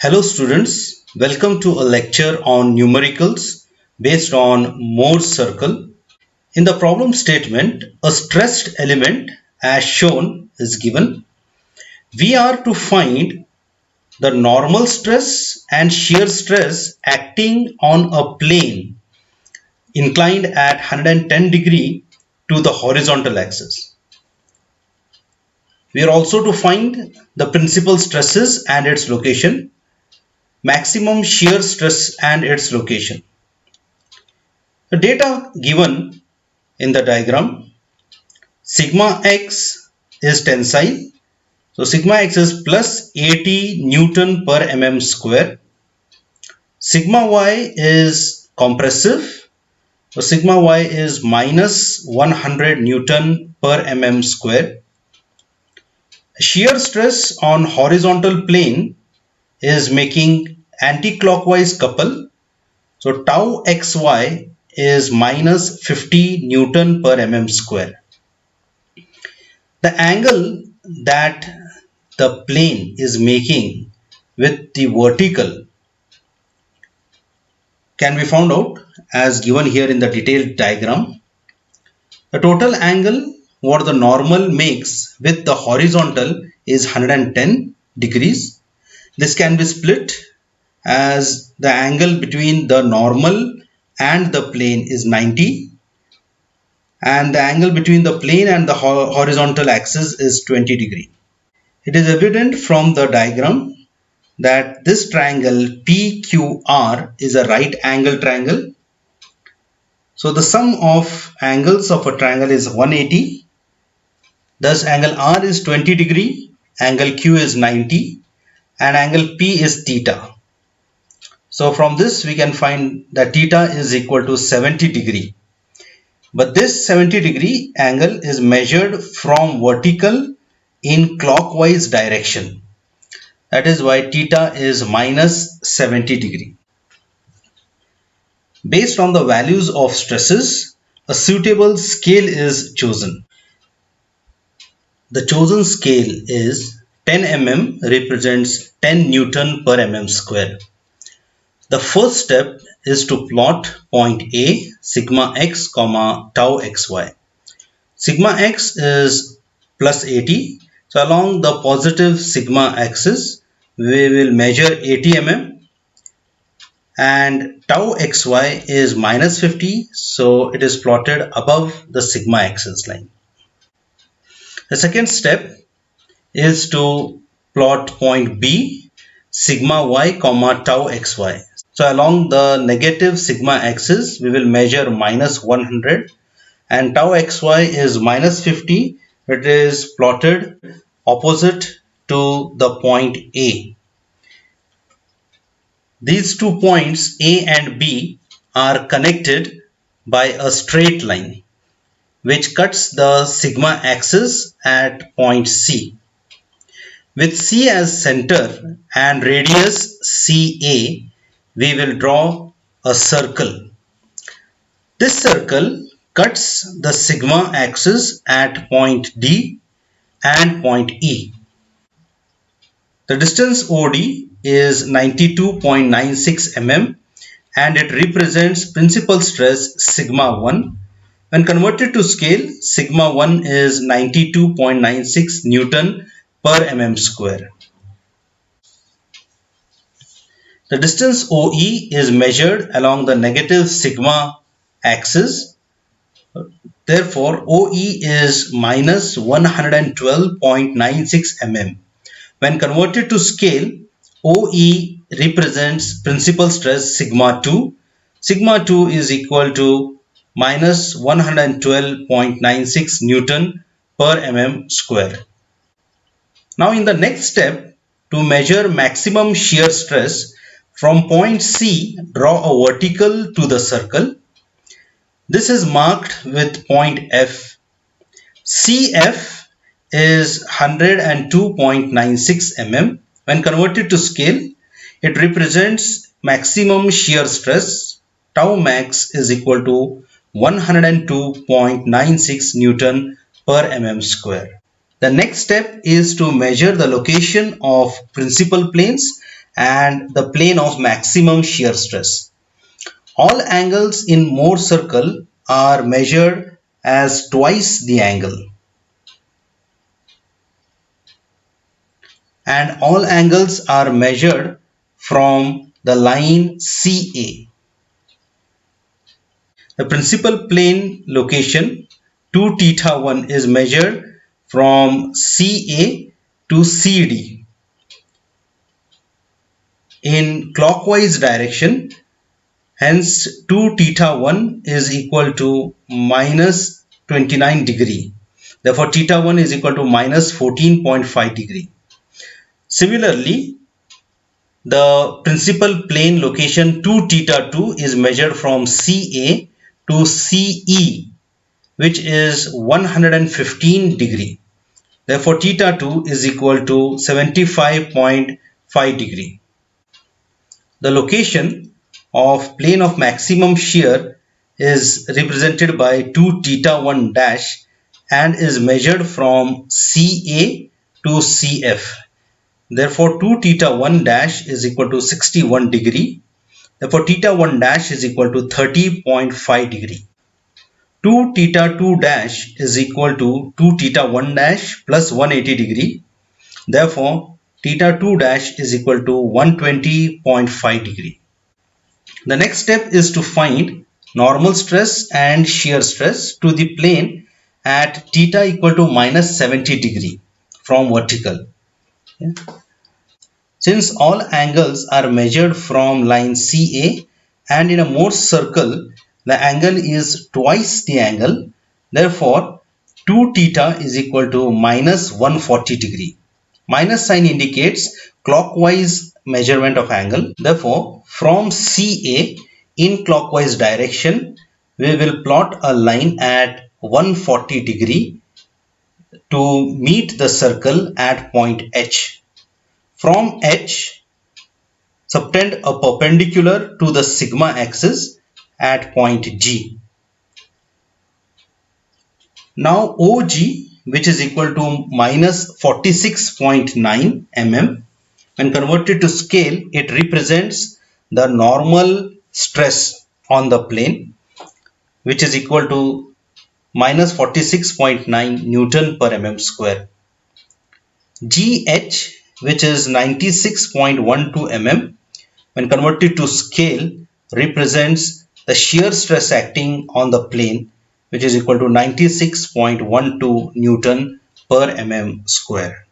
Hello students, welcome to a lecture on numericals based on Moore's circle. In the problem statement, a stressed element as shown is given. We are to find the normal stress and shear stress acting on a plane inclined at 110 degree to the horizontal axis. We are also to find the principal stresses and its location, maximum shear stress and its location. The data given in the diagram, sigma x is tensile. So sigma x is plus 80 Newton per mm square. Sigma y is compressive. So sigma y is minus 100 Newton per mm square. Shear stress on horizontal plane is making anti-clockwise couple. So tau xy is minus 50 Newton per mm square. The angle that the plane is making with the vertical can be found out as given here in the detailed diagram. The total angle what the normal makes with the horizontal is 110 degrees. This can be split as the angle between the normal and the plane is 90, and the angle between the plane and the horizontal axis is 20 degree. It is evident from the diagram that this triangle PQR is a right angle triangle. So the sum of angles of a triangle is 180. Thus angle R is 20 degree, angle Q is 90, and angle P is theta. So from this we can find that theta is equal to 70 degree. But this 70 degree angle is measured from vertical in clockwise direction. That is why theta is minus 70 degree. Based on the values of stresses, a suitable scale is chosen. The chosen scale is 10 mm represents 10 Newton per mm square. The first step is to plot point A, sigma x, tau xy. Sigma x is plus 80. So along the positive sigma axis, we will measure 80 mm. And tau xy is minus 50, so it is plotted above the sigma axis line. The second step is to plot point B, sigma y, tau xy. So along the negative sigma axis, we will measure minus 100, and tau xy is minus 50. It is plotted opposite to the point A. These 2 points A and B are connected by a straight line which cuts the sigma axis at point C. With C as center and radius CA, we will draw a circle. This circle cuts the sigma axis at point D and point E. The distance OD is 92.96 mm and it represents principal stress sigma 1. When converted to scale, sigma 1 is 92.96 Newton per mm square. The distance OE is measured along the negative sigma axis. Therefore, OE is minus 112.96 mm. When converted to scale, OE represents principal stress sigma 2. Sigma 2 is equal to minus 112.96 Newton per mm square. Now in the next step, to measure maximum shear stress, from point C, draw a vertical to the circle. This is marked with point F. CF is 102.96 mm. When converted to scale, it represents maximum shear stress. Tau max is equal to 102.96 Newton per mm square. The next step is to measure the location of principal planes and the plane of maximum shear stress. All angles in Mohr circle are measured as twice the angle, and all angles are measured from the line CA. The principal plane location 2 theta 1 is measured from CA to CD in clockwise direction. Hence 2 theta 1 is equal to minus 29 degree. Therefore theta 1 is equal to minus 14.5 degree. Similarly, the principal plane location 2 theta 2 is measured from CA to CE, which is 115 degree. Therefore theta 2 is equal to 75.5 degree. The location of plane of maximum shear is represented by 2 theta 1 dash and is measured from CA to CF. Therefore 2 theta 1 dash is equal to 61 degree. Therefore theta 1 dash is equal to 30.5 degree. 2 theta 2 dash is equal to 2 theta 1 dash plus 180 degree. Therefore theta 2 dash is equal to 120.5 degree. The next step is to find normal stress and shear stress to the plane at theta equal to minus 70 degree from vertical. Since all angles are measured from line CA and in a Morse circle the angle is twice the angle, therefore 2 theta is equal to minus 140 degree. Minus sign indicates clockwise measurement of angle. Therefore from CA in clockwise direction we will plot a line at 140 degree to meet the circle at point H. From H, subtend a perpendicular to the sigma axis at point G. Now OG, which is equal to minus 46.9 mm, when converted to scale, it represents the normal stress on the plane, which is equal to minus 46.9 Newton per mm square. GH, which is 96.12 mm, when converted to scale, represents the shear stress acting on the plane, which is equal to 96.12 Newton per mm square.